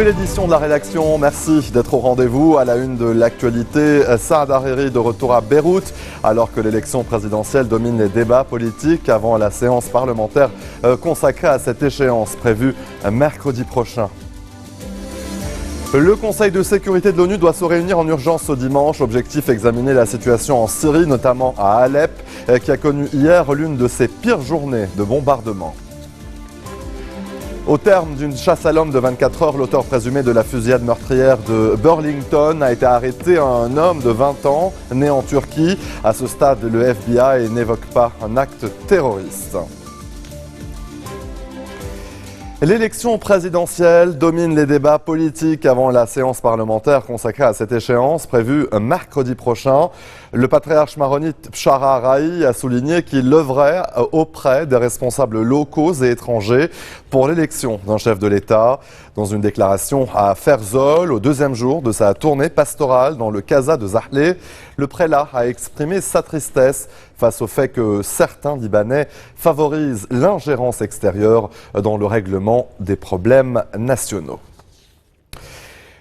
Nouvelle édition de la rédaction, merci d'être au rendez-vous. À la une de l'actualité, Saad Hariri de retour à Beyrouth alors que l'élection présidentielle domine les débats politiques avant la séance parlementaire consacrée à cette échéance prévue mercredi prochain. Le Conseil de sécurité de l'ONU doit se réunir en urgence ce dimanche. Objectif, examiner la situation en Syrie, notamment à Alep, qui a connu hier l'une de ses pires journées de bombardement. Au terme d'une chasse à l'homme de 24 heures, l'auteur présumé de la fusillade meurtrière de Burlington a été arrêté. Un homme de 20 ans, né en Turquie. À ce stade, le FBI n'évoque pas un acte terroriste. L'élection présidentielle domine les débats politiques avant la séance parlementaire consacrée à cette échéance prévue mercredi prochain. Le patriarche maronite Bshara Rahi a souligné qu'il œuvrait auprès des responsables locaux et étrangers pour l'élection d'un chef de l'État. Dans une déclaration à Ferzol, au deuxième jour de sa tournée pastorale dans le Casa de Zahle, le prélat a exprimé sa tristesse face au fait que certains Libanais favorisent l'ingérence extérieure dans le règlement des problèmes nationaux.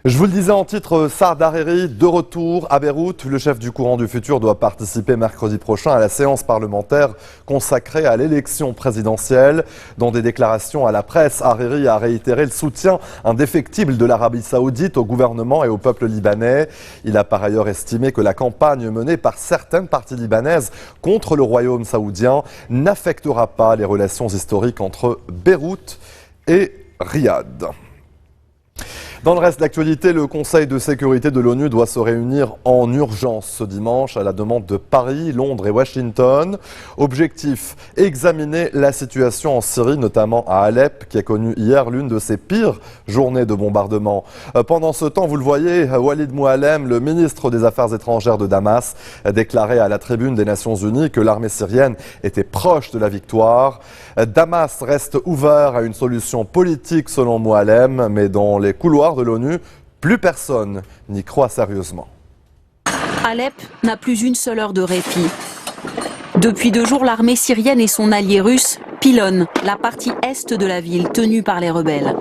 Je vous le disais en titre, Saad Hariri de retour à Beyrouth. Le chef du courant du futur doit participer mercredi prochain à la séance parlementaire consacrée à l'élection présidentielle. Dans des déclarations à la presse, Hariri a réitéré le soutien indéfectible de l'Arabie saoudite au gouvernement et au peuple libanais. Il a par ailleurs estimé que la campagne menée par certaines parties libanaises contre le royaume saoudien n'affectera pas les relations historiques entre Beyrouth et Riyad. Dans le reste de l'actualité, le Conseil de sécurité de l'ONU doit se réunir en urgence ce dimanche à la demande de Paris, Londres et Washington. Objectif, examiner la situation en Syrie, notamment à Alep, qui a connu hier l'une de ses pires journées de bombardement. Pendant ce temps, vous le voyez, Walid Muallem, le ministre des Affaires étrangères de Damas, a déclaré à la tribune des Nations Unies que l'armée syrienne était proche de la victoire. Damas reste ouvert à une solution politique selon Muallem, mais dans les couloirs de l'ONU, plus personne n'y croit sérieusement. Alep n'a plus une seule heure de répit. Depuis 2 jours, l'armée syrienne et son allié russe pilonnent la partie est de la ville tenue par les rebelles.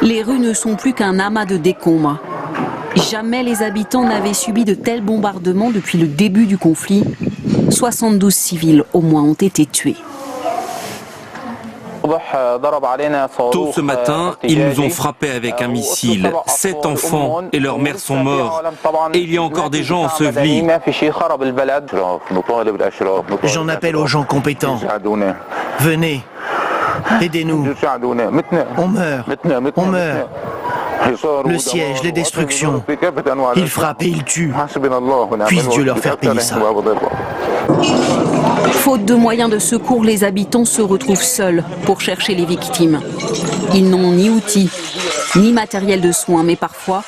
Les rues ne sont plus qu'un amas de décombres. Jamais les habitants n'avaient subi de tels bombardements depuis le début du conflit. 72 civils au moins ont été tués. Tôt ce matin, ils nous ont frappés avec un missile. 7 enfants et leurs mères sont morts. Et il y a encore des gens ensevelis. J'en appelle aux gens compétents. Venez, aidez-nous. On meurt, on meurt. Le siège, les destructions. Ils frappent et ils tuent. Puisse Dieu leur faire payer ça. Faute de moyens de secours, les habitants se retrouvent seuls pour chercher les victimes. Ils n'ont ni outils, ni matériel de soins, mais parfois,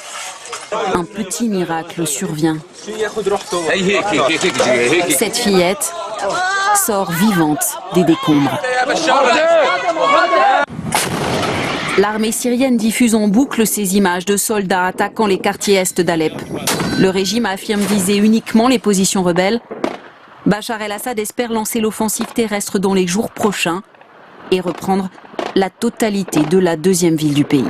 un petit miracle survient. Cette fillette sort vivante des décombres. L'armée syrienne diffuse en boucle ces images de soldats attaquant les quartiers est d'Alep. Le régime affirme viser uniquement les positions rebelles. Bachar el-Assad espère lancer l'offensive terrestre dans les jours prochains et reprendre la totalité de la deuxième ville du pays.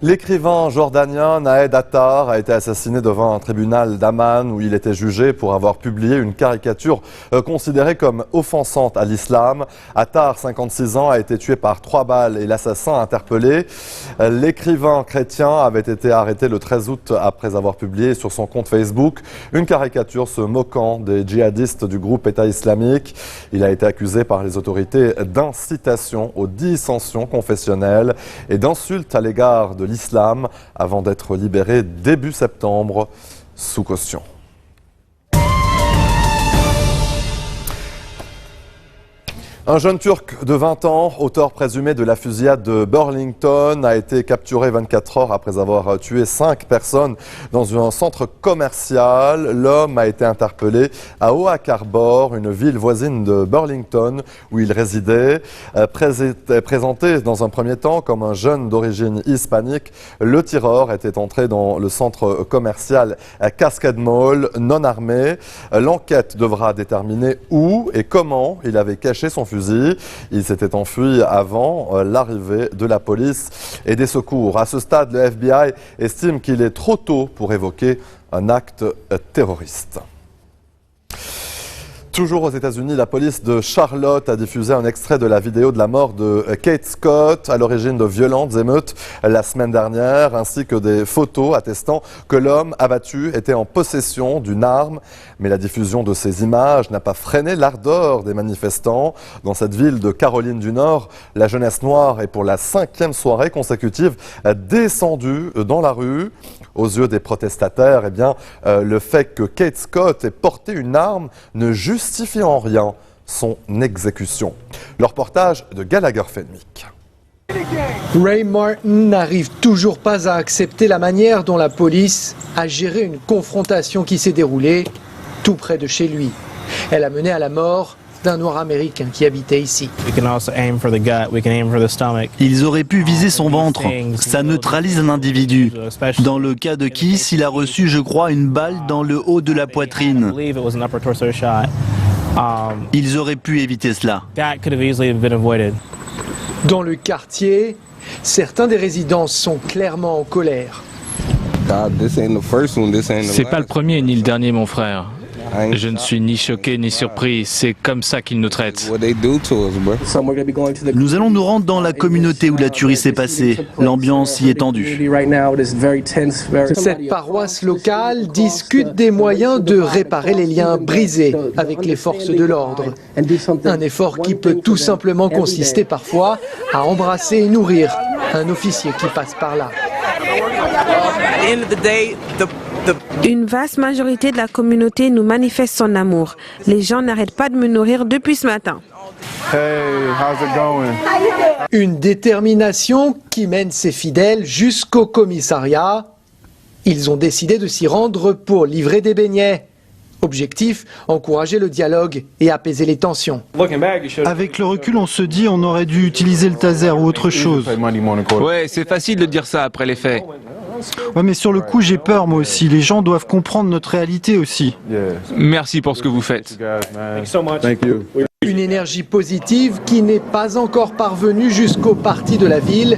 L'écrivain jordanien Naed Attar a été assassiné devant un tribunal d'Amman où il était jugé pour avoir publié une caricature considérée comme offensante à l'islam. Attar, 56 ans, a été tué par 3 balles et l'assassin interpellé. L'écrivain chrétien avait été arrêté le 13 août après avoir publié sur son compte Facebook une caricature se moquant des djihadistes du groupe État islamique. Il a été accusé par les autorités d'incitation aux dissensions confessionnelles et d'insultes à l'égard de l'islam avant d'être libéré début septembre sous caution. Un jeune Turc de 20 ans, auteur présumé de la fusillade de Burlington, a été capturé 24 heures après avoir tué 5 personnes dans un centre commercial. L'homme a été interpellé à Oak Harbor, une ville voisine de Burlington où il résidait. Présenté dans un premier temps comme un jeune d'origine hispanique, le tireur était entré dans le centre commercial Cascade Mall non armé. L'enquête devra déterminer où et comment il avait caché son fusil fusil. Il s'était enfui avant l'arrivée de la police et des secours. À ce stade, le FBI estime qu'il est trop tôt pour évoquer un acte terroriste. Toujours aux États-Unis, la police de Charlotte a diffusé un extrait de la vidéo de la mort de Kate Scott, à l'origine de violentes émeutes la semaine dernière, ainsi que des photos attestant que l'homme abattu était en possession d'une arme. Mais la diffusion de ces images n'a pas freiné l'ardeur des manifestants. Dans cette ville de Caroline du Nord, la jeunesse noire est pour la 5e soirée consécutive descendue dans la rue. Aux yeux des protestataires, eh bien, le fait que Kate Scott ait porté une arme ne justifie en rien son exécution. Le reportage de Gallagher Fenwick. Ray Martin n'arrive toujours pas à accepter la manière dont la police a géré une confrontation qui s'est déroulée tout près de chez lui. Elle a mené à la mort d'un noir américain qui habitait ici. Ils auraient pu viser son ventre. Ça neutralise un individu. Dans le cas de Keith, il a reçu, je crois, une balle dans le haut de la poitrine. Ils auraient pu éviter cela. Dans le quartier, certains des résidents sont clairement en colère. C'est pas le premier ni le dernier, mon frère. Je ne suis ni choqué ni surpris, c'est comme ça qu'ils nous traitent. Nous allons nous rendre dans la communauté où la tuerie s'est passée. L'ambiance y est tendue. Cette paroisse locale discute des moyens de réparer les liens brisés avec les forces de l'ordre. Un effort qui peut tout simplement consister parfois à embrasser et nourrir un officier qui passe par là. Une vaste majorité de la communauté nous manifeste son amour. Les gens n'arrêtent pas de me nourrir depuis ce matin. Une détermination qui mène ses fidèles jusqu'au commissariat. Ils ont décidé de s'y rendre pour livrer des beignets. Objectif, encourager le dialogue et apaiser les tensions. Avec le recul, on se dit on aurait dû utiliser le taser ou autre chose. Ouais, c'est facile de dire ça après les faits. Ouais, mais sur le coup, j'ai peur moi aussi. Les gens doivent comprendre notre réalité aussi. Merci pour ce que vous faites. Une énergie positive qui n'est pas encore parvenue jusqu'au parti de la ville,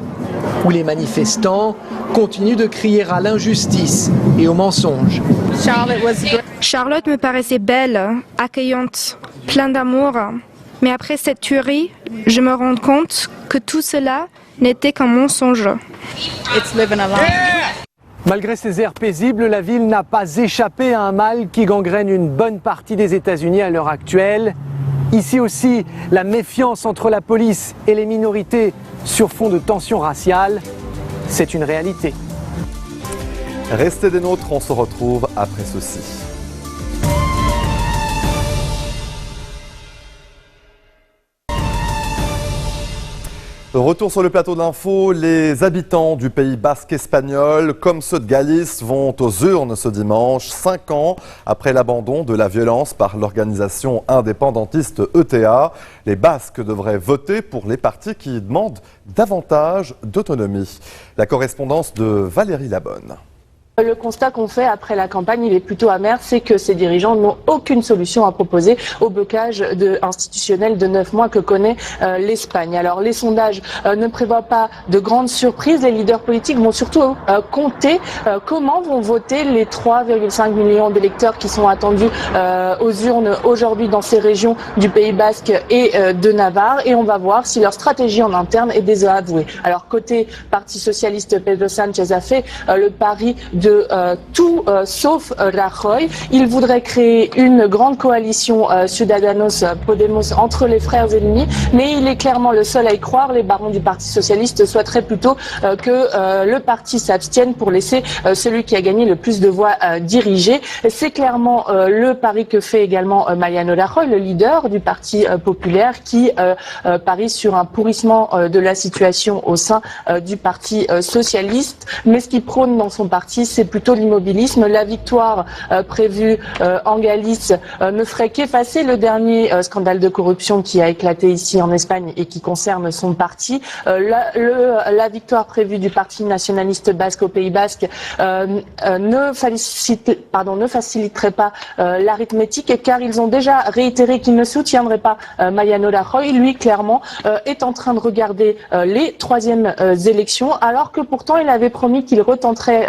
où les manifestants continuent de crier à l'injustice et au mensonge. Charlotte me paraissait belle, accueillante, pleine d'amour. Mais après cette tuerie, je me rends compte que tout cela n'était qu'un mensonge. Malgré ces airs paisibles, la ville n'a pas échappé à un mal qui gangrène une bonne partie des États-Unis à l'heure actuelle. Ici aussi, la méfiance entre la police et les minorités sur fond de tensions raciales, c'est une réalité. Restez des nôtres, on se retrouve après ceci. Retour sur le plateau de l'info, les habitants du Pays basque espagnol, comme ceux de Galice, vont aux urnes ce dimanche, 5 ans après l'abandon de la violence par l'organisation indépendantiste ETA. Les Basques devraient voter pour les partis qui demandent davantage d'autonomie. La correspondance de Valérie Labonne. Le constat qu'on fait après la campagne, il est plutôt amer, c'est que ces dirigeants n'ont aucune solution à proposer au blocage institutionnel de 9 mois que connaît l'Espagne. Alors les sondages ne prévoient pas de grandes surprises. Les leaders politiques vont surtout compter comment vont voter les 3,5 millions d'électeurs qui sont attendus aux urnes aujourd'hui dans ces régions du Pays basque et de Navarre. Et on va voir si leur stratégie en interne est désavouée. Alors côté Parti socialiste, Pedro Sánchez a fait le pari de tout sauf Rajoy. Il voudrait créer une grande coalition Ciudadanos-Podemos entre les frères ennemis, mais il est clairement le seul à y croire. Les barons du Parti socialiste souhaiteraient plutôt que le parti s'abstienne pour laisser celui qui a gagné le plus de voix diriger. C'est clairement le pari que fait également Mariano Rajoy, le leader du Parti populaire, qui parie sur un pourrissement de la situation au sein du Parti socialiste. Mais ce qu'il prône dans son parti, c'est plutôt l'immobilisme. La victoire prévue en Galice ne ferait qu'effacer le dernier scandale de corruption qui a éclaté ici en Espagne et qui concerne son parti. La victoire prévue du Parti nationaliste basque au Pays basque ne faciliterait pas l'arithmétique, car ils ont déjà réitéré qu'ils ne soutiendraient pas Mariano Rajoy. Lui, clairement, est en train de regarder les troisièmes élections, alors que pourtant il avait promis qu'il retenterait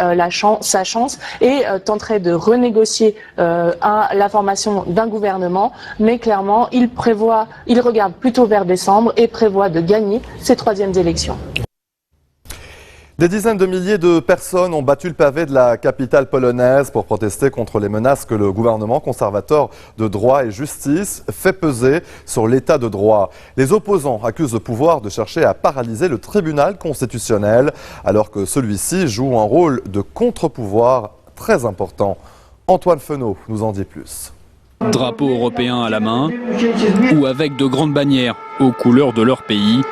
sa chance et tenterait de renégocier la formation d'un gouvernement. Mais clairement, il regarde plutôt vers décembre et prévoit de gagner ces troisièmes élections. Des dizaines de milliers de personnes ont battu le pavé de la capitale polonaise pour protester contre les menaces que le gouvernement conservateur de droit et justice fait peser sur l'état de droit. Les opposants accusent le pouvoir de chercher à paralyser le tribunal constitutionnel alors que celui-ci joue un rôle de contre-pouvoir très important. Antoine Fenot nous en dit plus. Drapeau européen à la main ou avec de grandes bannières aux couleurs de leur pays,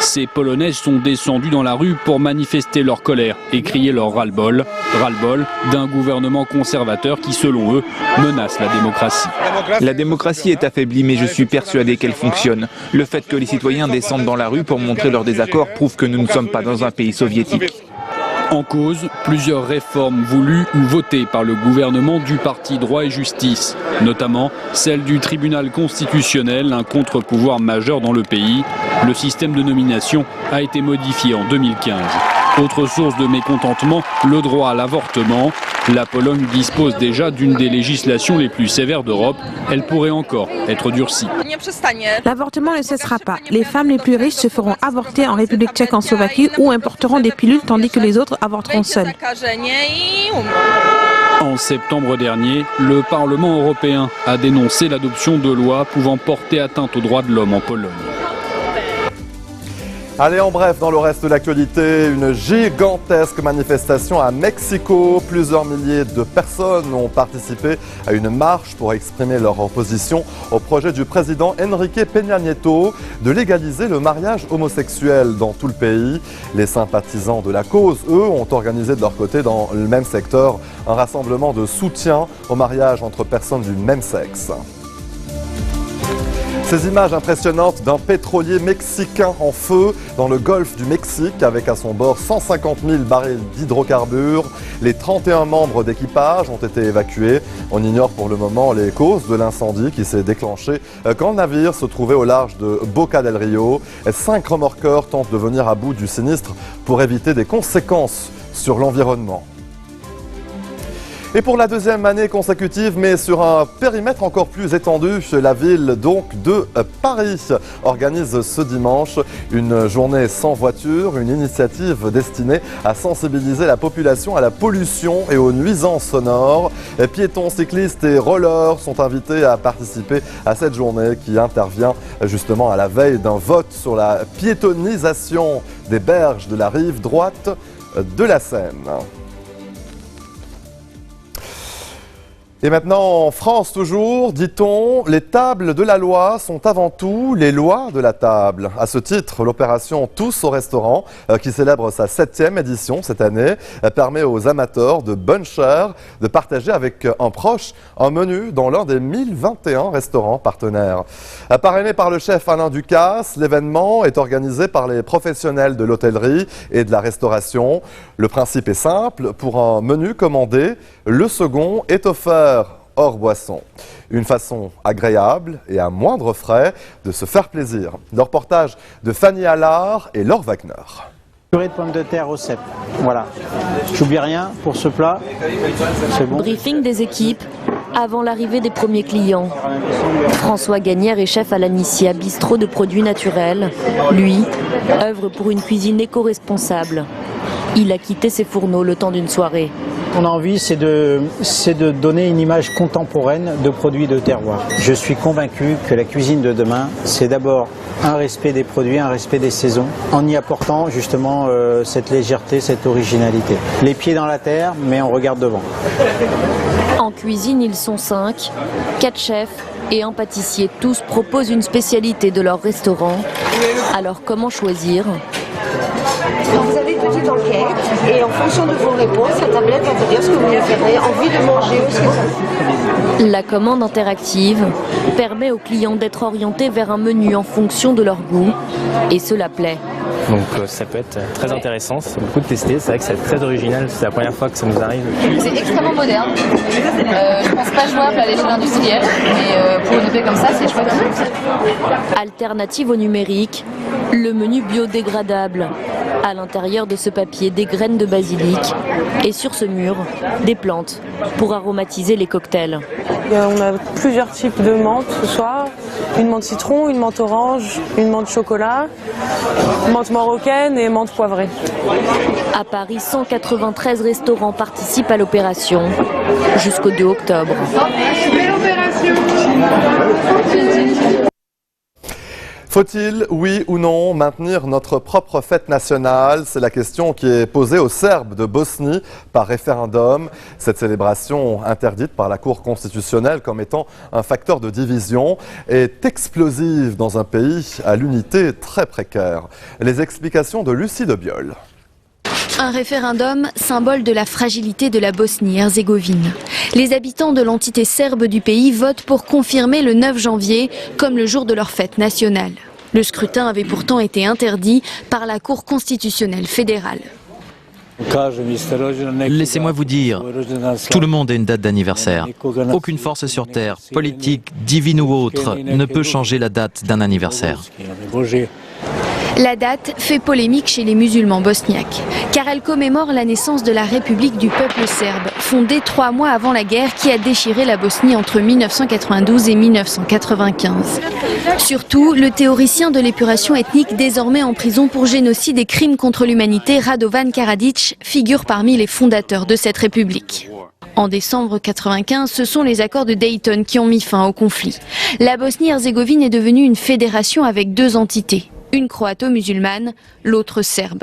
ces Polonaises sont descendues dans la rue pour manifester leur colère et crier leur ras-le-bol d'un gouvernement conservateur qui, selon eux, menace la démocratie. La démocratie est affaiblie, mais je suis persuadé qu'elle fonctionne. Le fait que les citoyens descendent dans la rue pour montrer leur désaccord prouve que nous ne sommes pas dans un pays soviétique. En cause, plusieurs réformes voulues ou votées par le gouvernement du parti Droit et Justice, notamment celle du tribunal constitutionnel, un contre-pouvoir majeur dans le pays. Le système de nomination a été modifié en 2015. Autre source de mécontentement, le droit à l'avortement. La Pologne dispose déjà d'une des législations les plus sévères d'Europe. Elle pourrait encore être durcie. L'avortement ne cessera pas. Les femmes les plus riches se feront avorter en République tchèque, en Slovaquie, ou importeront des pilules tandis que les autres avorteront seules. En septembre dernier, le Parlement européen a dénoncé l'adoption de lois pouvant porter atteinte aux droits de l'homme en Pologne. Allez, en bref, dans le reste de l'actualité, une gigantesque manifestation à Mexico. Plusieurs milliers de personnes ont participé à une marche pour exprimer leur opposition au projet du président Enrique Peña Nieto de légaliser le mariage homosexuel dans tout le pays. Les sympathisants de la cause, eux, ont organisé de leur côté dans le même secteur un rassemblement de soutien au mariage entre personnes du même sexe. Ces images impressionnantes d'un pétrolier mexicain en feu dans le golfe du Mexique avec à son bord 150 000 barils d'hydrocarbures. Les 31 membres d'équipage ont été évacués. On ignore pour le moment les causes de l'incendie qui s'est déclenché quand le navire se trouvait au large de Boca del Rio. 5 remorqueurs tentent de venir à bout du sinistre pour éviter des conséquences sur l'environnement. Et pour la deuxième année consécutive, mais sur un périmètre encore plus étendu, la ville donc de Paris organise ce dimanche une journée sans voiture, une initiative destinée à sensibiliser la population à la pollution et aux nuisances sonores. Piétons, cyclistes et rollers sont invités à participer à cette journée qui intervient justement à la veille d'un vote sur la piétonnisation des berges de la rive droite de la Seine. Et maintenant, en France toujours, dit-on, les tables de la loi sont avant tout les lois de la table. À ce titre, l'opération Tous au restaurant, qui célèbre sa 7e édition cette année, permet aux amateurs de bonne chère de partager avec un proche un menu dans l'un des 1021 restaurants partenaires. Parrainé par le chef Alain Ducasse, l'événement est organisé par les professionnels de l'hôtellerie et de la restauration. Le principe est simple, pour un menu commandé, le second est offert hors boisson. Une façon agréable et à moindre frais de se faire plaisir. Le reportage de Fanny Allard et Laure Wagner. Purée de pommes de terre au cèpe. Voilà. J'oublie rien pour ce plat. C'est bon. Briefing des équipes avant l'arrivée des premiers clients. François Gagnère est chef à l'Anicia, bistrot de produits naturels. Lui, œuvre pour une cuisine éco-responsable. Il a quitté ses fourneaux le temps d'une soirée. On a envie, c'est de donner une image contemporaine de produits de terroir. Je suis convaincu que la cuisine de demain, c'est d'abord un respect des produits, un respect des saisons, en y apportant justement cette légèreté, cette originalité. Les pieds dans la terre, mais on regarde devant. En cuisine, ils sont 5, 4 chefs et un pâtissier. Tous proposent une spécialité de leur restaurant. Alors comment choisir ? Vous avez tout petite enquête et en fonction de vos réponses, la tablette va vous dire ce que vous avez envie de manger ou ce que ça. La commande interactive permet aux clients d'être orientés vers un menu en fonction de leur goût et cela plaît. Donc ça peut être très intéressant, c'est beaucoup de tester, c'est vrai que c'est très original, c'est la première fois que ça nous arrive. C'est extrêmement moderne, je pense pas jouable à l'échelle industrielle, mais pour une EP comme ça, c'est chouette. Alternative au numérique, le menu biodégradable. À l'intérieur de ce papier, des graines de basilic et sur ce mur, des plantes pour aromatiser les cocktails. On a plusieurs types de menthe ce soir. Une menthe citron, une menthe orange, une menthe chocolat, une menthe marocaine et menthe poivrée. À Paris, 193 restaurants participent à l'opération jusqu'au 2 octobre. Faut-il, oui ou non, maintenir notre propre fête nationale? C'est la question qui est posée aux Serbes de Bosnie par référendum. Cette célébration, interdite par la Cour constitutionnelle comme étant un facteur de division, est explosive dans un pays à l'unité très précaire. Les explications de Lucie Debiol. Un référendum, symbole de la fragilité de la Bosnie-Herzégovine. Les habitants de l'entité serbe du pays votent pour confirmer le 9 janvier comme le jour de leur fête nationale. Le scrutin avait pourtant été interdit par la Cour constitutionnelle fédérale. Laissez-moi vous dire, tout le monde a une date d'anniversaire. Aucune force sur Terre, politique, divine ou autre, ne peut changer la date d'un anniversaire. La date fait polémique chez les musulmans bosniaques, car elle commémore la naissance de la République du peuple serbe, fondée 3 mois avant la guerre qui a déchiré la Bosnie entre 1992 et 1995. Surtout, le théoricien de l'épuration ethnique désormais en prison pour génocide et crimes contre l'humanité, Radovan Karadzic, figure parmi les fondateurs de cette République. En décembre 1995, ce sont les accords de Dayton qui ont mis fin au conflit. La Bosnie-Herzégovine est devenue une fédération avec 2 entités. Une croato-musulmane, l'autre serbe.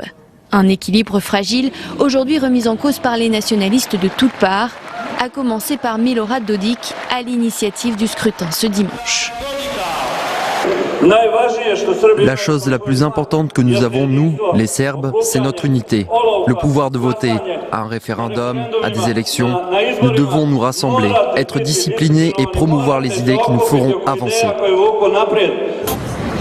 Un équilibre fragile, aujourd'hui remis en cause par les nationalistes de toutes parts, à commencer par Milorad Dodik, à l'initiative du scrutin ce dimanche. La chose la plus importante que nous avons, nous, les Serbes, c'est notre unité. Le pouvoir de voter à un référendum, à des élections. Nous devons nous rassembler, être disciplinés et promouvoir les idées qui nous feront avancer.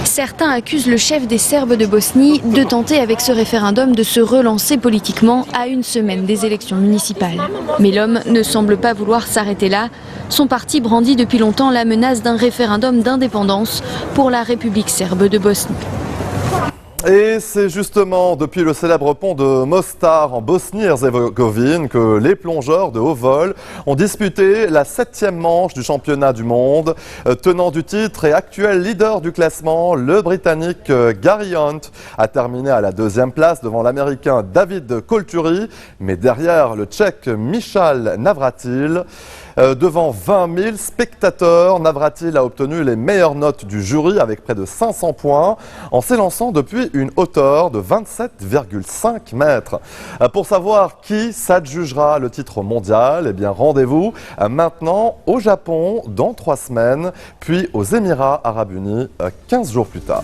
Certains accusent le chef des Serbes de Bosnie de tenter avec ce référendum de se relancer politiquement à une semaine des élections municipales. Mais l'homme ne semble pas vouloir s'arrêter là. Son parti brandit depuis longtemps la menace d'un référendum d'indépendance pour la République serbe de Bosnie. Et c'est justement depuis le célèbre pont de Mostar en Bosnie-Herzégovine que les plongeurs de haut vol ont disputé la 7e manche du championnat du monde. Tenant du titre et actuel leader du classement, le Britannique Gary Hunt a terminé à la 2e place devant l'Américain David Kolturi, mais derrière le Tchèque Michal Navratil. Devant 20 000 spectateurs, Navratil a obtenu les meilleures notes du jury avec près de 500 points en s'élançant depuis une hauteur de 27,5 mètres. Pour savoir qui s'adjugera le titre mondial, eh bien rendez-vous maintenant au Japon dans 3 semaines, puis aux Émirats Arabes Unis 15 jours plus tard.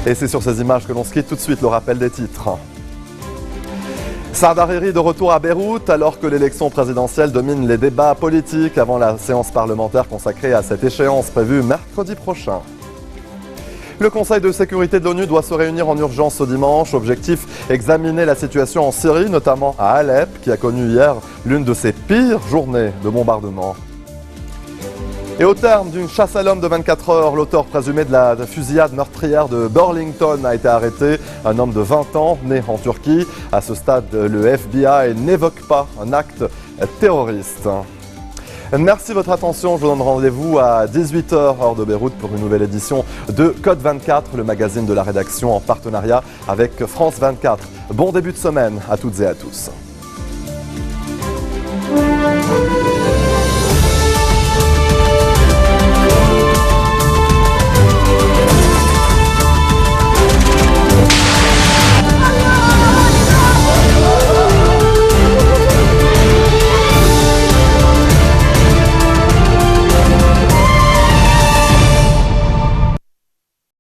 Et c'est sur ces images que l'on se quitte tout de suite, le rappel des titres. Saad Hariri de retour à Beyrouth alors que l'élection présidentielle domine les débats politiques avant la séance parlementaire consacrée à cette échéance prévue mercredi prochain. Le Conseil de sécurité de l'ONU doit se réunir en urgence ce dimanche. Objectif, examiner la situation en Syrie, notamment à Alep, qui a connu hier l'une de ses pires journées de bombardement. Et au terme d'une chasse à l'homme de 24 heures, l'auteur présumé de la fusillade meurtrière de Burlington a été arrêté. Un homme de 20 ans, né en Turquie. À ce stade, le FBI n'évoque pas un acte terroriste. Merci de votre attention. Je vous donne rendez-vous à 18h heure de Beyrouth pour une nouvelle édition de Code 24, le magazine de la rédaction en partenariat avec France 24. Bon début de semaine à toutes et à tous.